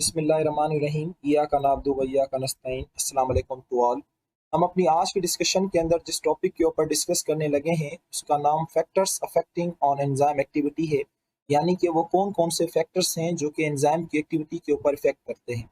बिस्मिल्लाहिर्रहमानिर्रहीम इय्याका नअब्दु व इय्याका नस्तईन। अस्सलाम वालेकुम टू ऑल। हम अपनी आज की डिस्कशन के अंदर जिस टॉपिक के ऊपर डिस्कस करने लगे हैं उसका नाम factors affecting on enzyme activity है। यानी कि वो कौन कौन से फैक्टर्स हैं जो कि एंजाइम की एक्टिविटी के ऊपर इफेक्ट करते हैं।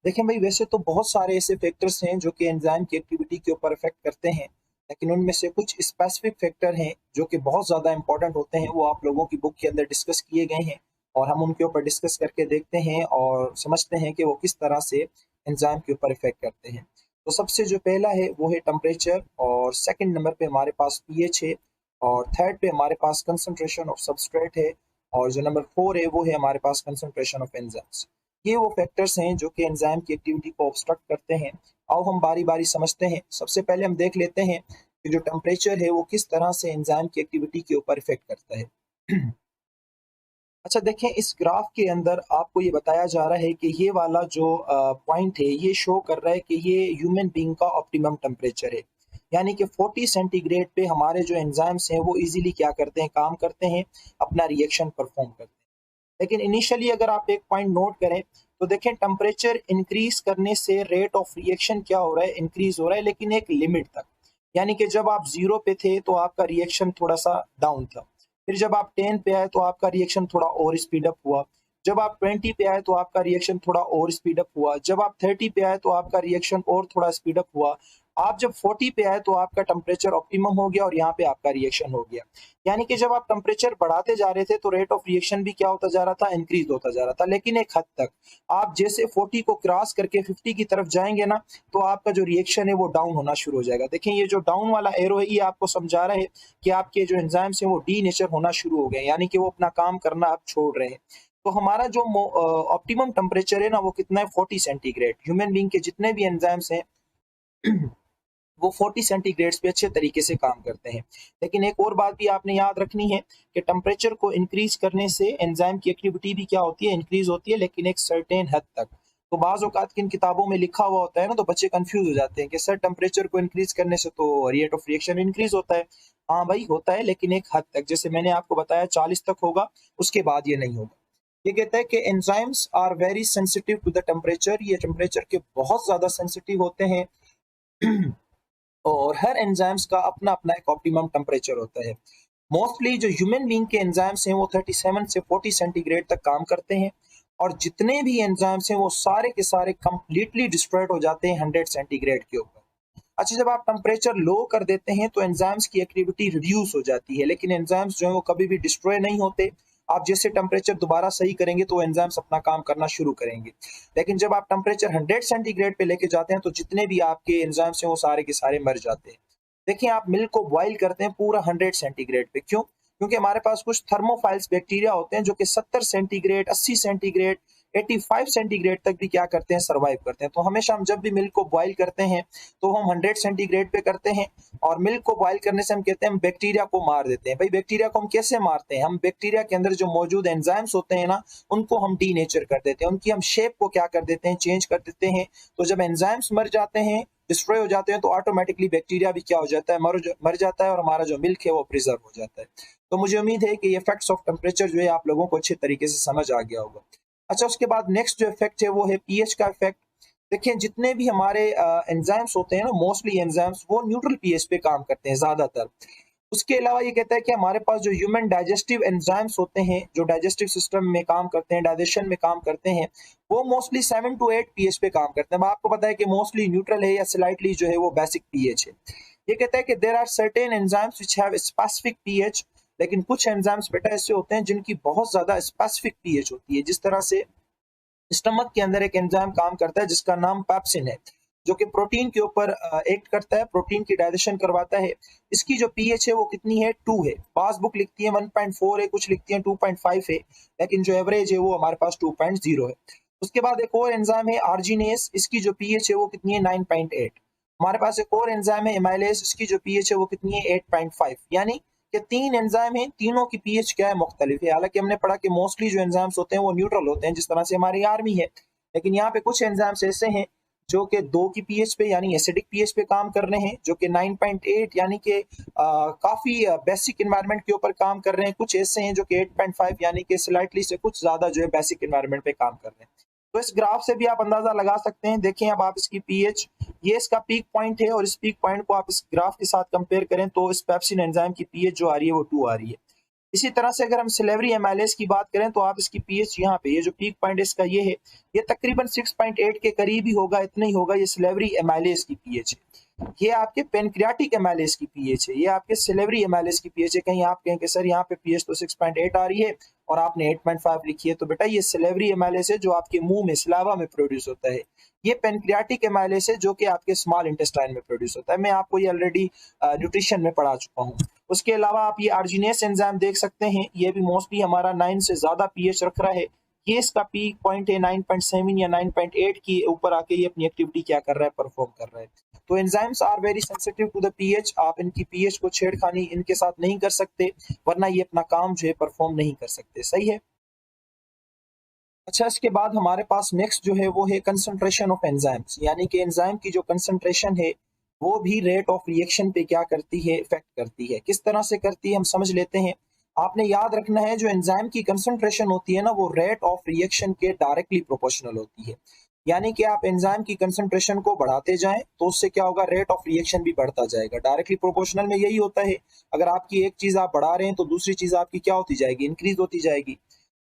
देखें भाई, वैसे तो बहुत सारे ऐसे फैक्टर्स हैं जो कि एंजाइम की एक्टिविटी के ऊपर इफेक्ट करते हैं, लेकिन उनमें से कुछ स्पेसिफिक फैक्टर हैं जो कि बहुत ज़्यादा इंपॉर्टेंट होते हैं। वो आप लोगों की बुक के अंदर डिस्कस किए गए हैं और हम उनके ऊपर डिस्कस करके देखते हैं और समझते हैं कि वो किस तरह से एंजाइम के ऊपर इफेक्ट करते हैं। तो सबसे जो पहला है वो है टेम्परेचर, और सेकंड नंबर पे हमारे पास पीएच है, और थर्ड पे हमारे पास कंसंट्रेशन ऑफ सबस्ट्रेट है, और जो नंबर फोर है वो है हमारे पास कंसंट्रेशन ऑफ एंजाइम्स। ये वो फैक्टर्स हैं जो कि एंजाइम की एक्टिविटी को ऑब्स्ट्रक्ट करते हैं। आओ हम बारी बारी समझते हैं। सबसे पहले हम देख लेते हैं कि जो टेम्परेचर है वो किस तरह से एंजाइम की एक्टिविटी के ऊपर इफेक्ट करता है। अच्छा देखें, इस ग्राफ के अंदर आपको ये बताया जा रहा है कि ये वाला जो पॉइंट है ये शो कर रहा है कि ये ह्यूमन बीइंग का ऑप्टिमम टेम्परेचर है। यानी कि 40 सेंटीग्रेड पे हमारे जो एंजाइम्स हैं वो इजीली क्या करते हैं, काम करते हैं, अपना रिएक्शन परफॉर्म करते हैं। लेकिन इनिशियली अगर आप एक पॉइंट नोट करें तो देखें, टेम्परेचर इंक्रीज करने से रेट ऑफ रिएक्शन क्या हो रहा है, इंक्रीज हो रहा है, लेकिन एक लिमिट तक। यानी कि जब आप 0 पे थे तो आपका रिएक्शन थोड़ा सा डाउन था। फिर जब आप 10 पे आए तो आपका रिएक्शन थोड़ा और स्पीड अप हुआ। जब आप 20 पे आए तो आपका रिएक्शन थोड़ा और स्पीड अप हुआ। जब आप 30 पे आए तो आपका रिएक्शन और थोड़ा स्पीड अप हुआ। आप जब 40 पे आए तो आपका टेम्परेचर ऑप्टिमम हो गया और यहाँ पे आपका रिएक्शन हो गया। यानी कि जब आप टेम्परेचर बढ़ाते जा रहे थे तो रेट ऑफ रिएक्शन भी क्या होता जा रहा था, इंक्रीज होता जा रहा था, लेकिन एक हद तक। आप जैसे 40 को क्रॉस करके 50 की तरफ जाएंगे ना, तो आपका जो रिएक्शन है वो डाउन होना शुरू हो जाएगा। देखें, ये जो डाउन वाला एरो है ये आपको समझा रहा है कि आपके जो एंजाइम्स हैं वो डी नेचर होना शुरू हो गए, यानी कि वो अपना काम करना अब छोड़ रहे हैं। तो हमारा जो ऑप्टिमम टेम्परेचर है ना वो कितना है, 40 सेंटीग्रेड। ह्यूमन बीइंग के जितने भी एंजाइम्स हैं वो 40 सेंटीग्रेड्स पे अच्छे तरीके से काम करते हैं। लेकिन एक और बात भी आपने याद रखनी है कि टेम्परेचर को इंक्रीज करने से एंजाइम की एक्टिविटी भी क्या होती है, इंक्रीज होती है, लेकिन एक सर्टेन हद तक। तो बाज़ औक़ात किन किताबों में लिखा हुआ होता है ना, तो बच्चे कंफ्यूज हो जाते हैं कि सर टेम्परेचर को इंक्रीज करने से तो रेट ऑफ रिएक्शन इंक्रीज होता है। हाँ भाई, होता है, लेकिन एक हद तक। जैसे मैंने आपको बताया 40 तक होगा, उसके बाद ये नहीं होगा। ये कहता है कि enzymes are very sensitive to the temperature. ये टेम्परेचर के बहुत ज़्यादा सेंसिटिव होते हैं। और हर एंजाइम्स का अपना अपना एक ऑप्टिमम टेम्परेचर होता है। मोस्टली जो ह्यूमन बीइंग के एंजाइम्स हैं वो 37 से 40 सेंटीग्रेड तक काम करते हैं, और जितने भी एंजाइम्स हैं वो सारे के सारे कंप्लीटली डिस्ट्रॉयड हो जाते हैं 100 सेंटीग्रेड के ऊपर। अच्छा, जब आप टेम्परेचर लो कर देते हैं तो एंजाइम्स की एक्टिविटी रिड्यूस हो जाती है, लेकिन एंजाइम्स जो है वो कभी भी डिस्ट्रॉय नहीं होते। आप जैसे टेम्परेचर दोबारा सही करेंगे तो एंजाइम्स अपना काम करना शुरू करेंगे। लेकिन जब आप टेम्परेचर 100 सेंटीग्रेड पे लेके जाते हैं तो जितने भी आपके एंजाइम्स हैं वो सारे के सारे मर जाते हैं। देखिए, आप मिल्क को बॉईल करते हैं पूरा 100 सेंटीग्रेड पे, क्यों? क्योंकि हमारे पास कुछ थर्मोफाइल्स बैक्टीरिया होते हैं जो कि 70 सेंटीग्रेड, 80 सेंटीग्रेड, 85 सेंटीग्रेड तक भी क्या करते हैं, सर्वाइव करते हैं। तो हमेशा हम जब भी मिल्क को बॉईल करते हैं तो हम 100 सेंटीग्रेड पे करते हैं, और मिल्क को बॉईल करने से हम कहते हैं हम बैक्टीरिया को मार देते हैं। भाई, बैक्टीरिया को हम कैसे मारते हैं? हम बैक्टीरिया के अंदर जो मौजूद एंजाइम्स होते हैं ना, उनको हम डीनेचर कर देते हैं, उनकी हम शेप को क्या कर देते हैं, चेंज कर देते हैं। तो जब एंजाइम्स मर जाते हैं, डिस्ट्रॉय हो जाते हैं, तो ऑटोमेटिकली बैक्टीरिया भी क्या हो जाता है, मर जाता है, और हमारा जो मिल्क है वो प्रिजर्व हो जाता है। तो मुझे उम्मीद है कि ये इफेक्ट्स ऑफ टेम्परेचर जो है आप लोगों को अच्छे तरीके से समझ आ गया होगा। अच्छा, उसके बाद नेक्स्ट जो इफेक्ट है वो है पीएच का इफेक्ट। देखिए, जितने भी हमारे एंजाइम्स होते हैं ना, मोस्टली एंजाइम्स वो न्यूट्रल पीएच पे काम करते हैं ज्यादातर। उसके अलावा ये कहता है कि हमारे पास जो ह्यूमन डाइजेस्टिव एंजाइम्स होते हैं, जो डाइजेस्टिव सिस्टम में काम करते हैं, डाइजेशन में काम करते हैं, वो मोस्टली 7 टू 8 पीएच पे काम करते हैं। आपको पता है कि मोस्टली न्यूट्रल है या स्लाइटली जो है वो बेसिक पीएच है। ये कहता है कि there are certain enzymes which have specific pH. लेकिन कुछ एंजाइम्स बेटा ऐसे होते हैं जिनकी बहुत ज्यादा स्पेसिफिक पीएच होती है। जिस तरह से स्टमक के अंदर एक एंजाइम काम करता है जिसका नाम पेप्सिन है, जो कि प्रोटीन के ऊपर एक्ट करता है, प्रोटीन की डाइजेशन करवाता है। इसकी जो पीएच है वो कितनी है, 2 है। पास बुक लिखती है 1.4 है, कुछ लिखती है 2.5 है, लेकिन जो एवरेज है वो हमारे पास 2.0 है। उसके बाद एक और एंजाइम है आर्जिनेस। इसकी जो पीएच है वो कितनी है, 9.8। हमारे पास एक और एंजाइम है एमाइलेज। इसकी जो पीएच है वो कितनी है, 8.5। यानी कि 3 एंजाइम हैं, तीनों की पीएच क्या है, मुख्तलिफ है। हालांकि हमने पढ़ा कि मोस्टली जो एंजाइम्स होते हैं वो न्यूट्रल होते हैं, जिस तरह से हमारी आर्मी है। लेकिन यहाँ पे कुछ एंजाइम्स ऐसे हैं जो कि 2 की पीएच पे यानी एसिडिक पीएच पे काम कर रहे हैं, जो कि 9.8 यानी कि काफी बेसिक एनवायरनमेंट के ऊपर काम कर रहे हैं। कुछ ऐसे हैं जो कि 8.5 यानी कि स्लाइटली से कुछ ज्यादा जो है बेसिक एनवायरनमेंट पे काम कर रहे हैं। तो इस ग्राफ से भी आप अंदाजा लगा सकते हैं। देखें अब आप इसकी पीएच, ये इसका पीक पॉइंट है और इस पीक पॉइंट को आप इस ग्राफ के साथ कंपेयर करें तो इस पेप्सिन एंजाइम की पीएच जो आ रही है वो 2 आ रही है। इसी तरह से अगर हम सिलेवरी एमाइलेज की बात करें तो आप इसकी पीएच यहाँ पे, ये जो पीक पॉइंट इसका ये है, ये तकरीबन 6.8 के करीब ही होगा, इतना ही होगा। ये सिलेवरी एमाइलेज की पीएच है। ये आपके पेनक्रियाटिक एमाइलेज की पीएच है, ये आपके सिलेवरी एमाइलेज की पीएच है। कहीं आप कहें कि सर यहाँ पे पीएच तो 6.8 आ रही है और आपने 8.5 लिखी है, तो बेटा ये सिलेवरी एमाइलेज है जो आपके मुंह में, सलावा में प्रोड्यूस होता है। ये पेनक्रियाटिक एमाइलेज है जो कि आपके स्मॉल इंटेस्टाइन में प्रोड्यूस होता है। मैं आपको ये ऑलरेडी न्यूट्रिशन में पढ़ा चुका हूँ। उसके अलावा आप ये आर्जिनेस एंजाइम देख सकते हैं, ये भी मोस्टली हमारा 9 से ज्यादा पीएच रख रहा है। ये इसका पीक पॉइंट है 9.7 या 9.8 की ऊपर आके ये अपनी एक्टिविटी क्या कर रहा है, परफॉर्म कर रहा है। तो enzymes are very sensitive to the pH. आप इनकी पीएच को छेड़खानी इनके साथ नहीं कर सकते, वरना ये अपना काम जो है परफॉर्म नहीं कर सकते। सही है। अच्छा, इसके बाद हमारे पास नेक्स्ट जो है वो है कंसंट्रेशन ऑफ एंजाइम्स, यानी कि एंजाइम की जो कंसंट्रेशन है वो भी रेट ऑफ रिएक्शन पे क्या करती है, इफेक्ट करती है। किस तरह से करती है हम समझ लेते हैं। आपने याद रखना है जो एंजाइम की कंसंट्रेशन होती है ना, वो रेट ऑफ रिएक्शन के डायरेक्टली प्रोपोर्शनल होती है। यानी कि आप एंजाइम की कंसंट्रेशन को बढ़ाते जाएं तो उससे क्या होगा, रेट ऑफ रिएक्शन भी बढ़ता जाएगा। डायरेक्टली प्रोपोर्शनल में यही होता है, अगर आपकी एक चीज आप बढ़ा रहे हैं तो दूसरी चीज आपकी क्या होती जाएगी, इंक्रीज होती जाएगी।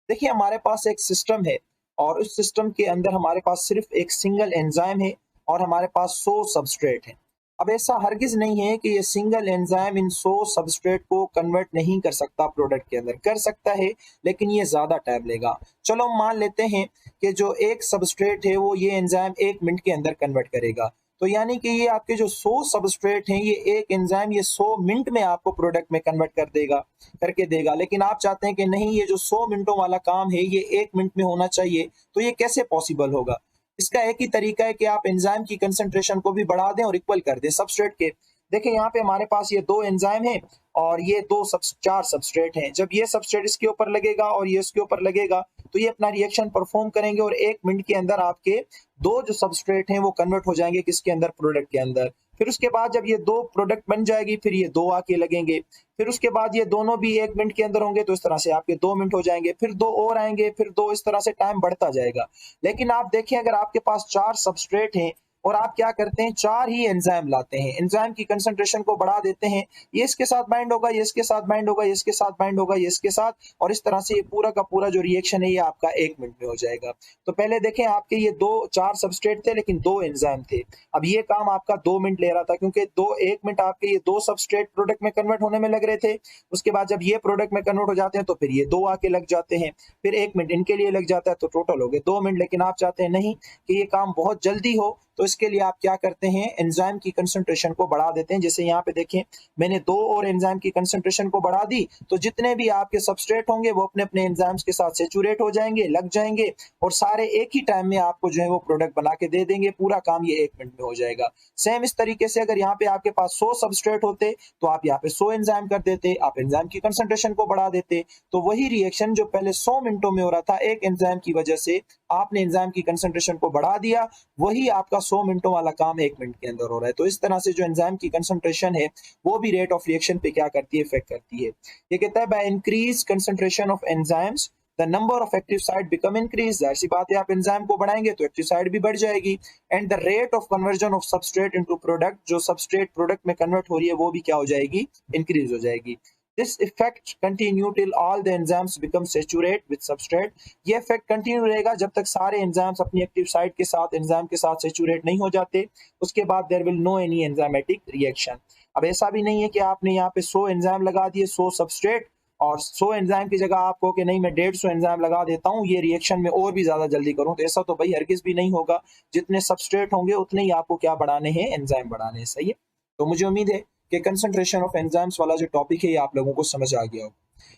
देखिए हमारे पास एक सिस्टम है और उस सिस्टम के अंदर हमारे पास सिर्फ एक सिंगल एंजाइम है और हमारे पास 100 सबस्ट्रेट हैं। अब ऐसा हरगिज नहीं है कि ये सिंगल एंजाइम इन 100 सबस्ट्रेट को कन्वर्ट नहीं कर सकता, प्रोडक्ट के अंदर कर सकता है, लेकिन ये ज्यादा टाइम लेगा। चलो हम मान लेते हैं कि जो एक सबस्ट्रेट है वो ये एंजाइम 1 मिनट के अंदर कन्वर्ट करेगा। तो यानी कि ये आपके जो 100 सबस्ट्रेट हैं, ये एक एंजाइम ये 100 मिनट में आपको प्रोडक्ट में कन्वर्ट कर देगा, करके देगा। लेकिन आप चाहते हैं कि नहीं, ये जो 100 मिनटों वाला काम है ये 1 मिनट में होना चाहिए, तो ये कैसे पॉसिबल होगा। इसका एक ही तरीका है कि आप एंजाइम की कंसंट्रेशन को भी बढ़ा दें और इक्वल कर दें सबस्ट्रेट के। देखिए यहाँ पे हमारे पास ये 2 एंजाइम हैं और ये 4 सबस्ट्रेट हैं। जब ये सबस्ट्रेट इसके ऊपर लगेगा और ये इसके ऊपर लगेगा तो ये अपना रिएक्शन परफॉर्म करेंगे और 1 मिनट के अंदर आपके 2 जो सबस्ट्रेट हैं वो कन्वर्ट हो जाएंगे किसके अंदर, प्रोडक्ट के अंदर। फिर उसके बाद जब ये 2 प्रोडक्ट बन जाएगी फिर ये 2 आके लगेंगे। फिर उसके बाद ये दोनों भी 1 मिनट के अंदर होंगे, तो इस तरह से आपके 2 मिनट हो जाएंगे। फिर 2 और आएंगे, फिर 2, इस तरह से टाइम बढ़ता जाएगा। लेकिन आप देखें अगर आपके पास 4 सबस्ट्रेट हैं और आप क्या करते हैं, 4 ही एंजाइम लाते हैं, एंजाइम की कंसंट्रेशन को बढ़ा देते हैं। ये इसके साथ बाइंड होगा, ये इसके साथ बाइंड होगा, ये इसके साथ बाइंड होगा, ये इसके साथ, और इस तरह से ये पूरा का पूरा जो रिएक्शन है ये आपका 1 मिनट में हो जाएगा। तो पहले देखें आपके ये 4 सबस्ट्रेट थे लेकिन 2 एंजाइम थे। अब ये काम आपका 2 मिनट ले रहा था क्योंकि 1 मिनट आपके ये 2 सबस्ट्रेट प्रोडक्ट में कन्वर्ट होने में लग रहे थे। उसके बाद जब ये प्रोडक्ट में कन्वर्ट हो जाते हैं तो फिर ये 2 आके लग जाते हैं, फिर 1 मिनट इनके लिए लग जाता है, तो टोटल हो गए 2 मिनट। लेकिन आप चाहते हैं नहीं कि ये काम बहुत जल्दी हो, तो इसके लिए आप क्या करते हैं, एंजाइम की कंसंट्रेशन को बढ़ा देते हैं। जैसे यहाँ पे देखें मैंने 2 और एंजाइम की कंसंट्रेशन को बढ़ा दी, तो जितने भी आपके सबस्ट्रेट होंगे वो अपने अपने एंजाइम्स के साथ सेचुरेट हो जाएंगे, लग जाएंगे, और सारे एक ही टाइम में आपको जो है वो प्रोडक्ट बना के दे देंगे। पूरा काम ये 1 मिनट में हो जाएगा। सेम इस तरीके से अगर यहाँ पे आपके पास 100 सबस्ट्रेट होते तो आप यहाँ पे 100 एंजाइम कर देते, आप एंजाइम की कंसंट्रेशन को बढ़ा देते, तो वही रिएक्शन जो पहले 100 मिनटों में हो रहा था एक एंजाइम की वजह से, आपने एंजाइम की कंसंट्रेशन को बढ़ा दिया, वही आपका 100 मिनटों वाला काम 1 मिनट के अंदर हो रहा है। तो इस तरह से जो एंजाइम की कंसंट्रेशन है वो भी रेट ऑफ रिएक्शन पे क्या करती है, इफेक्ट करती है। ये कहता है by increase concentration of enzymes the number of active site become increase. जाहिर सी बात है आप एंजाइम को बढ़ाएंगे तो एक्टिव साइट भी बढ़ जाएगी। And the rate of conversion of substrate into product, जो सबस्ट्रेट प्रोडक्ट में कन्वर्ट हो रही है वो भी क्या हो जाएगी, इंक्रीज हो जाएगी। This effect continue till all the enzymes become saturate with substrate। ये इफेक्ट कंटिन्यू रहेगा जब तक सारे एंजाइम्स अपनी एक्टिव साइट के साथ एंजाइम के साथ सेचुरेट नहीं हो जाते। उसके बाद there will no any enzymatic reaction. अब ऐसा भी नहीं है कि आपने यहाँ पे 100 एंजाइम लगा दिए, 100 सबस्ट्रेट, और 100 एंजाइम की जगह आपको कि नहीं मैं 150 एंजाइम लगा देता हूँ, ये रिएक्शन में और भी ज्यादा जल्दी करूँ, तो ऐसा तो भाई हरगिज भी नहीं होगा। जितने सबस्ट्रेट होंगे उतने ही आपको क्या बढ़ाने हैं, एंजाइम बढ़ाने हैं। सही है। तो मुझे उम्मीद है कि कंसंट्रेशन ऑफ एंजाइम्स वाला जो टॉपिक है ये आप लोगों को समझ आ गया होगा।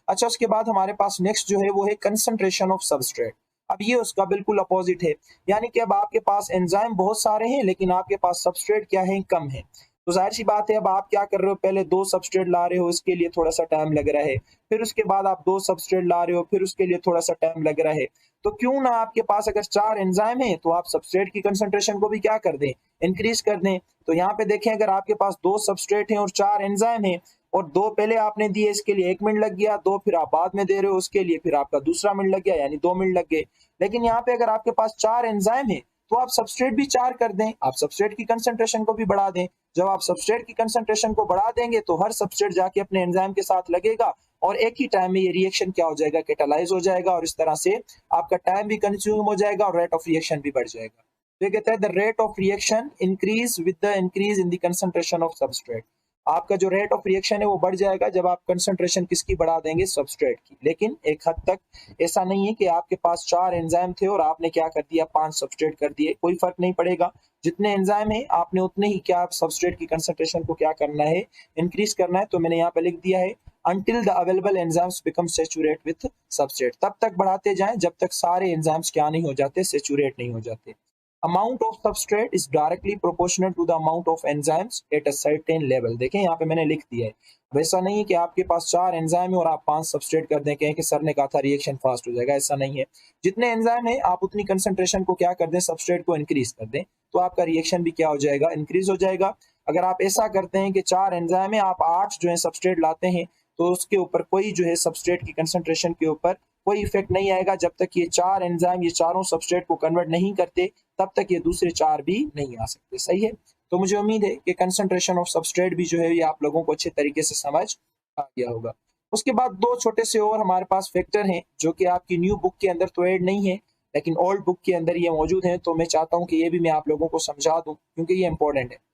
अच्छा, उसके बाद हमारे पास नेक्स्ट जो है वो है कंसंट्रेशन ऑफ सबस्ट्रेट। अब ये उसका बिल्कुल अपोजिट है, यानी कि अब आपके पास एंजाइम बहुत सारे हैं लेकिन आपके पास सबस्ट्रेट क्या है, कम है। तो जाहिर सी बात है अब आप क्या कर रहे हो, पहले 2 सबस्ट्रेट ला रहे हो, इसके लिए थोड़ा सा टाइम लग रहा है, फिर उसके बाद आप 2 सबस्ट्रेट ला रहे हो, फिर उसके लिए थोड़ा सा टाइम लग रहा है। तो क्यों ना आपके पास अगर 4 एंजाइम है तो आप सबस्ट्रेट की कंसंट्रेशन को भी क्या कर दें, इंक्रीज कर दें। तो यहाँ पे देखें अगर आपके पास 2 सबस्ट्रेट हैं और 4 एंजाइम हैं और 2 पहले आपने दिए, इसके लिए 1 मिनट लग गया, 2 फिर आप बाद में दे रहे हो उसके लिए फिर आपका दूसरा मिनट लग गया, यानी 2 मिनट लग गए। लेकिन यहाँ पे अगर आपके पास 4 एंजाइम है तो आप सबस्ट्रेट भी 4 कर दें, आप सबस्ट्रेट की कंसंट्रेशन को भी बढ़ा दें। जब आप सबस्ट्रेट की कंसंट्रेशन को बढ़ा देंगे तो हर सबस्ट्रेट जाके अपने एंजाइम के साथ लगेगा और एक ही टाइम में ये रिएक्शन क्या हो जाएगा, कैटालाइज हो जाएगा, और इस तरह से आपका टाइम भी कंज्यूम हो जाएगा और रेट ऑफ रिएक्शन भी बढ़ जाएगा। तो ये कहता है the rate of reaction increase with the increase in the concentration of substrate. आपका जो रेट ऑफ रिएक्शन है वो बढ़ जाएगा जब आप कंसंट्रेशन किसकी बढ़ा देंगे, सबस्ट्रेट की। लेकिन एक हद तक ऐसा नहीं है कि आपके पास 4 एंजाइम थे और आपने क्या कर दिया, 5 सबस्ट्रेट कर दिए, कोई फर्क नहीं पड़ेगा। जितने एंजाइम है आपने उतने ही क्या सबस्ट्रेट की कंसंट्रेशन को क्या करना है, इंक्रीज करना है। तो मैंने यहाँ पे लिख दिया है until the available enzymes become saturate with substrate, तब तक बढ़ाते जाएं जब तक सारे एंजाइम्स क्या नहीं हो जाते, सेचुरेट नहीं हो जाते। amount of substrate is directly proportional to the amount of enzymes at a certain level। देखें यहाँ पे मैंने लिख दिया है, वैसा नहीं है कि आपके पास 4 एंजाइम है और आप 5 सबस्ट्रेट कर दें, कहें कि सर ने कहा था रिएक्शन फास्ट हो जाएगा, ऐसा नहीं है। जितने एंजाइम है आप उतनी कंसंट्रेशन को क्या कर दें, सबस्ट्रेट को इंक्रीज कर दें, तो आपका रिएक्शन भी क्या हो जाएगा, इंक्रीज हो जाएगा। अगर आप ऐसा करते हैं कि 4 एंजाइम है, आप 8 जो है सबस्ट्रेट लाते हैं, तो उसके ऊपर कोई जो है सबस्ट्रेट की कंसंट्रेशन के ऊपर कोई इफेक्ट नहीं आएगा। जब तक ये 4 एंजाइम ये चारों सबस्ट्रेट को कन्वर्ट नहीं करते तब तक ये दूसरे 4 भी नहीं आ सकते। सही है, तो मुझे उम्मीद है कि कंसंट्रेशन ऑफ सबस्ट्रेट भी जो है ये आप लोगों को अच्छे तरीके से समझ आ गया होगा। उसके बाद 2 छोटे से और हमारे पास फैक्टर हैं जो कि आपकी न्यू बुक के अंदर तो ऐड नहीं है, लेकिन ओल्ड बुक के अंदर ये मौजूद हैं, तो मैं चाहता हूँ कि ये भी मैं आप लोगों को समझा दूँ क्योंकि ये इंपॉर्टेंट है।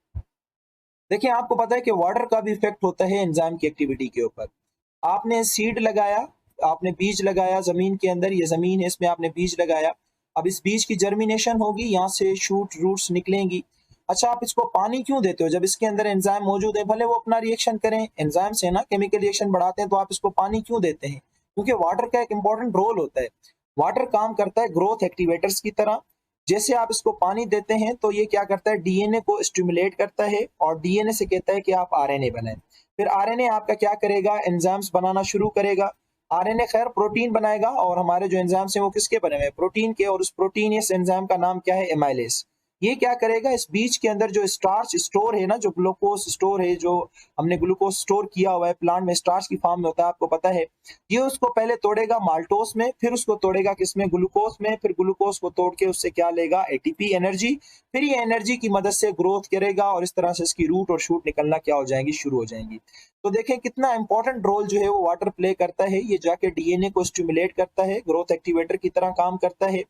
देखिए, आपको पता है कि वाटर का भी इफेक्ट होता है एंजाइम की एक्टिविटी के ऊपर। आपने सीड लगाया, आपने बीज लगाया जमीन के अंदर, ये जमीन है इसमें आपने बीज लगाया, अब इस बीज की जर्मिनेशन होगी, यहाँ से शूट रूट्स निकलेंगी। अच्छा, आप इसको पानी क्यों देते हो जब इसके अंदर एंजाइम मौजूद है, भले वो अपना रिएक्शन करें, एंजाइम से ना केमिकल रिएक्शन बढ़ाते हैं, तो आप इसको पानी क्यों देते हैं, क्योंकि वाटर का एक इंपॉर्टेंट रोल होता है। वाटर काम करता है ग्रोथ एक्टिवेटर्स की तरह। जैसे आप इसको पानी देते हैं तो ये क्या करता है, डीएनए को स्टिमुलेट करता है और डीएनए से कहता है कि आप आरएनए बनाएं। फिर आरएनए आपका क्या करेगा, एंजाइम्स बनाना शुरू करेगा। आरएनए खैर प्रोटीन बनाएगा और हमारे जो एंजाइम्स हैं वो किसके बने हुए हैं, प्रोटीन के, और उस प्रोटीनियस एंजाइम का नाम क्या है, एमाइलेज। ये क्या करेगा, इस बीज के अंदर जो स्टार्च स्टोर है ना, जो ग्लूकोज स्टोर है, जो हमने ग्लूकोज स्टोर किया हुआ है प्लांट में, स्टार्च की फॉर्म में होता है, आपको पता है, ये उसको पहले तोड़ेगा माल्टोस में, फिर उसको तोड़ेगा किसमें, ग्लूकोज में, फिर ग्लूकोज को तोड़ के उससे क्या लेगा, एटीपी एनर्जी। फिर ये एनर्जी की मदद से ग्रोथ करेगा और इस तरह से इसकी रूट और शूट निकलना क्या हो जाएंगी, शुरू हो जाएंगी। तो देखें कितना इंपॉर्टेंट रोल जो है वो वाटर प्ले करता है। ये जाके डीएनए को स्टिमुलेट करता है, ग्रोथ एक्टिवेटर की तरह काम करता है।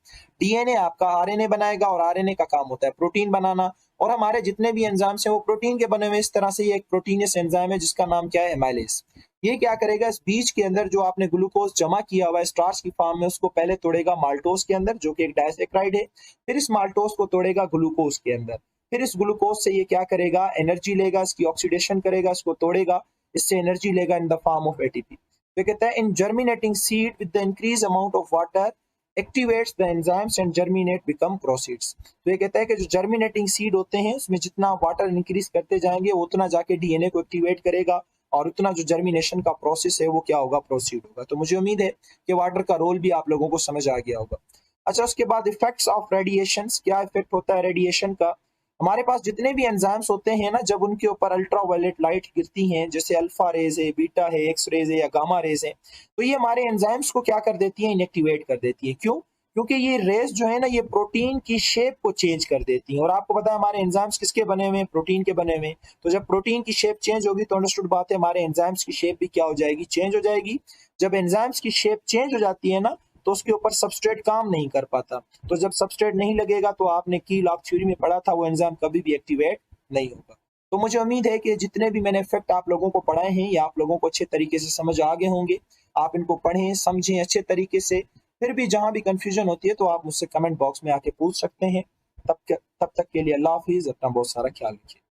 डीएनए आपका आरएनए बनाएगा और आरएनए का काम होता है प्रोटीन बनाना, और हमारे जितने भी एंजाइम्स हैं वो प्रोटीन के बने हुए। इस तरह से ये एक प्रोटीनियस एंजाइम है जिसका नाम क्या है, एमाइलेज। ये क्या करेगा, इस बीज के अंदर जो आपने ग्लूकोज जमा किया हुआ है स्टार्च की फॉर्म में, उसको पहले तोड़ेगा माल्टोज के अंदर जो कि एक डाइसैकराइड है, फिर इस माल्टोज को तोड़ेगा ग्लूकोज के अंदर, फिर इस ग्लूकोज से ये क्या करेगा, एनर्जी लेगा, इसकी ऑक्सीडेशन करेगा, इसको तोड़ेगा, इससे एनर्जी लेगा in the form of ATP. तो कहता है in germinating seed with the increase amount of water activates the enzymes and germinate become proceeds. तो ये कहता है कि जो जर्मिनेटिंग सीड होते हैं उसमें जितना वाटर इंक्रीज करते जाएंगे उतना जाके डीएनए को एक्टिवेट करेगा और उतना जो जर्मिनेशन का प्रोसेस है वो क्या होगा, प्रोसीड होगा। तो मुझे उम्मीद है कि वाटर का रोल भी आप लोगों को समझ आ गया होगा। अच्छा, उसके बाद इफेक्ट्स ऑफ रेडिएशन, क्या इफेक्ट होता है रेडिएशन का। हमारे पास जितने भी एंजाइम्स होते हैं ना, जब उनके ऊपर अल्ट्रावायलेट लाइट गिरती हैं, जैसे अल्फा रेज है, बीटा है, एक्स रेज है या गामा रेज है, तो ये हमारे एंजाइम्स को क्या कर देती है, इनएक्टिवेट कर देती है। क्यों, क्योंकि ये रेज जो है ना ये प्रोटीन की शेप को चेंज कर देती हैं, और आपको पता है हमारे एंजाइम्स किसके बने हुए हैं, प्रोटीन के बने हुए हैं। तो जब प्रोटीन की शेप चेंज होगी तो अंडरस्टूड बात है हमारे एंजाइम्स की शेप भी क्या हो जाएगी, चेंज हो जाएगी। जब एंजाइम्स की शेप चेंज हो जाती है ना तो उसके ऊपर सबस्ट्रेट काम नहीं कर पाता, तो जब सबस्ट्रेट नहीं लगेगा तो आपने की लॉक थ्योरी में पढ़ा था वो एंजाइम कभी भी एक्टिवेट नहीं होगा। तो मुझे उम्मीद है कि जितने भी मैंने इफेक्ट आप लोगों को पढ़ाए हैं ये आप लोगों को अच्छे तरीके से समझ आ गए होंगे। आप इनको पढ़ें, समझें अच्छे तरीके से। फिर भी जहां भी कंफ्यूजन होती है तो आप मुझसे कमेंट बॉक्स में आके पूछ सकते हैं। तब तक के लिए अल्लाह हाफिज, अपना बहुत सारा ख्याल रखिए।